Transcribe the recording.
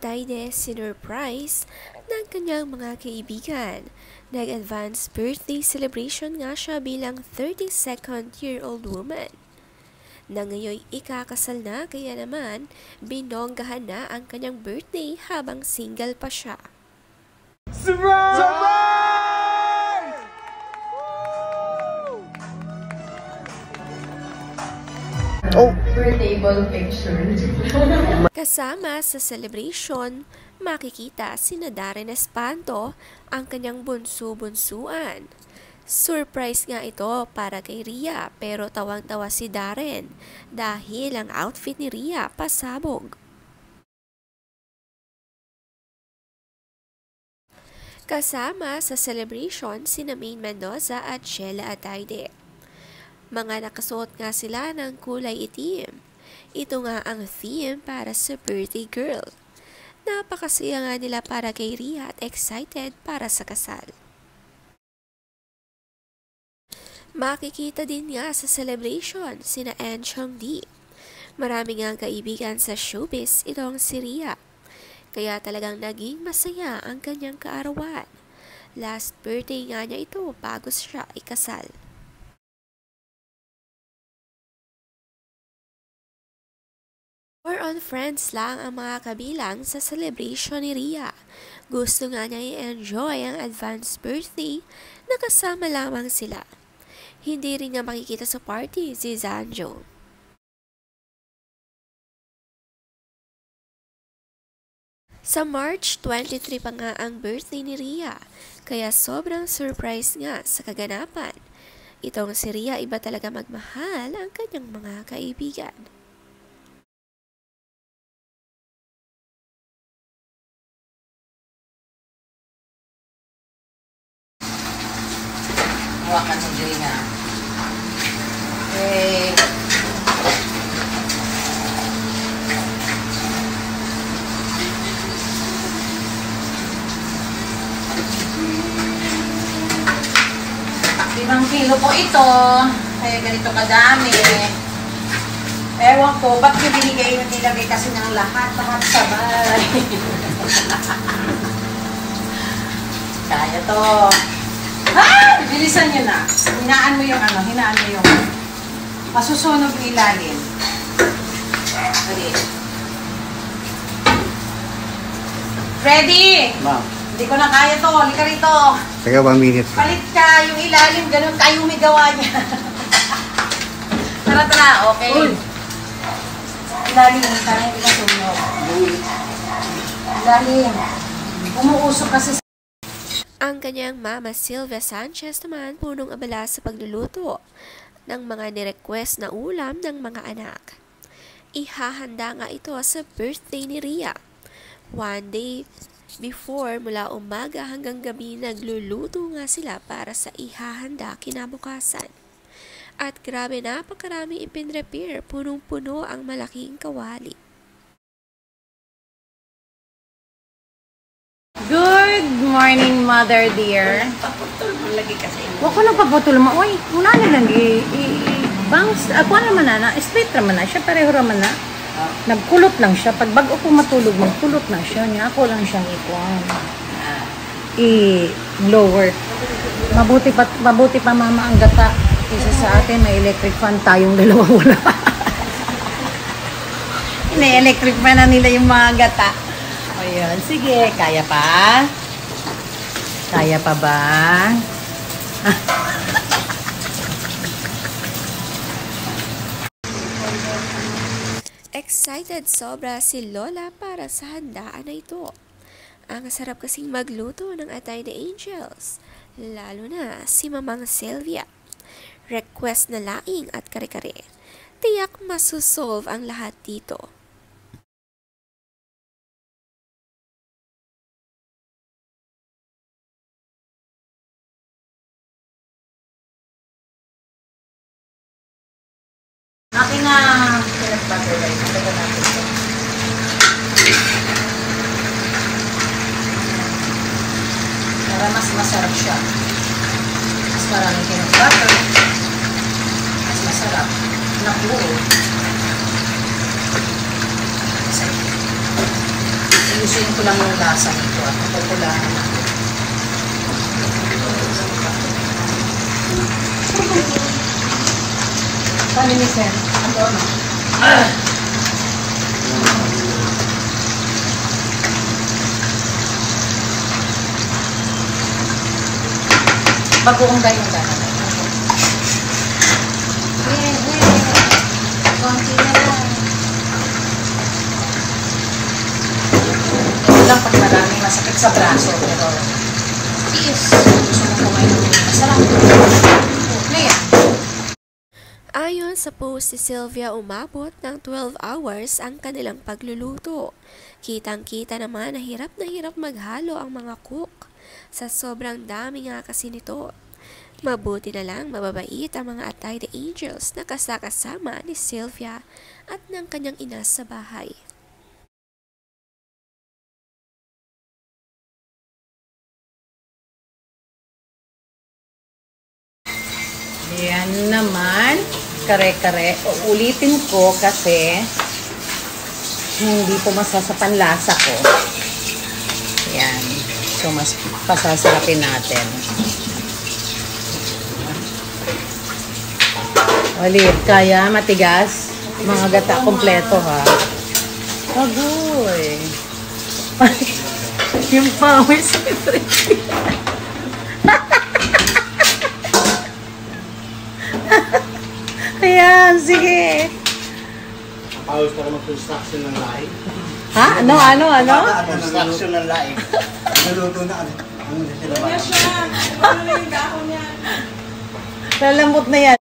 Ataide sinurprise ng kanyang mga kaibigan. Nag-advance birthday celebration nga siya bilang 32nd-year-old woman. Na ngayon ikakasal na, kaya naman binonggahan na ang kanyang birthday habang single pa siya. Surprise! Surprise! Table picture. Kasama sa celebration, makikita sina Darren Espanto, ang kanyang bunso-bunsuan. Surprise nga ito para kay Rhea, pero tawang-tawa si Darren dahil ang outfit ni Rhea pasabog. Kasama sa celebration sina Maine Mendoza at Sheila Ataide. Mga nakasuot nga sila ng kulay itim. Ito nga ang theme para sa birthday girl. Napakasaya nga nila para kay Rhea at excited para sa kasal. Makikita din nga sa celebration sina Ann Chong-di. Marami nga kaibigan sa showbiz itong si Rhea. Kaya talagang naging masaya ang kanyang kaarawan. Last birthday nga niya ito bago siya ikasal. More on friends lang ang mga kabilang sa celebration ni Rhea. Gusto nga niya i-enjoy ang advance birthday na kasama lamang sila. Hindi rin nga makikita sa party si Zanjo. Sa March 23 pa nga ang birthday ni Rhea, kaya sobrang surprise nga sa kaganapan. Itong si Rhea iba talaga magmahal ang kanyang mga kaibigan. Hawakan mo dyan nga. Okay. Limang kilo po ito. Kaya ganito kadami. Ewan ko, ba't yung binigay yung nilagay kasi ng lahat sa bahay. Kaya to. Ah! Bilisan nyo na. Hinaan mo yung hinaan mo yung masusunog ilalim. Okay. Ready? Ma'am. Hindi ko na kaya to. Halika rito. Teka, 1 minute. Palit ka yung ilalim. Ganun kayo may gawa niya. Tara, tara. Okay. Uy. Ilalim. Tara, hindi ka sunog. Ilalim. Umuusok kasi Ang kanyang mama Sylvia Sanchez naman punong abala sa pagluluto ng mga nirequest na ulam ng mga anak. Ihahanda nga ito sa birthday ni Rhea. One day before, mula umaga hanggang gabi, nagluluto nga sila para sa ihahanda kinabukasan. At grabe, napakarami ipinrepare, punong-puno ang malaking kawali. Good morning, mother dear. paputol mo lagi kasi. Huwag ko nang paputol mo. Uy, muna nilang i-bounce. Ako naman na, straight naman na siya, pareho naman na. Nagkulot lang siya. Pag bago ko matulog, magkulot na siya. Niya ako lang siyang i-lower. Mabuti pa mama ang gata. Isa sa atin, may electric fan, tayong dalawa wala. Ine-electric fan na nila yung mga gata. Ayan, sige. Kaya pa? Kaya pa ba? Excited sobra si Lola para sa handaan na ito. Ang sarap kasing magluto ng Atay the Angels, lalo na si Mamang Sylvia. Request na laing at kare-kare. Tiyak masusolve ang lahat dito. Akin na peanut butter rice. Talaga natin ito. Para mas masarap siya. Mas maraming peanut butter. Mas masarap. Nabuo. ayusin ko lang yung lasa nito at populaan natin. Kami ni Sen. Ano na? Bagoong tayo ng gana. Konti na lang. Ito lang pag marami masakit sa braso. Pero, yes. Gusto mo kumain ng masarap. Ngayon. Ayon sa post si Sylvia, umabot ng 12 hours ang kanilang pagluluto. Kitang-kita naman na hirap maghalo ang mga cook. Sa sobrang dami nga kasi nito. Mabuti na lang mababait ang mga Atay the Angels na kasama ni Sylvia at ng kanyang ina sa bahay. Yan naman. Kare-kare. Uulitin ko kasi hindi po masasapan lasa ko. Yan. So, mas pasasarapin natin. Olive, kaya matigas. Mga gata kompleto, ha? Agoy. Yung pawis. Ayan, sige. Pawis para mag-construction ng laing. Ha? Ano? Construction ng laing. Naluto na ano. Ano na sila ba? Lalambot na yan.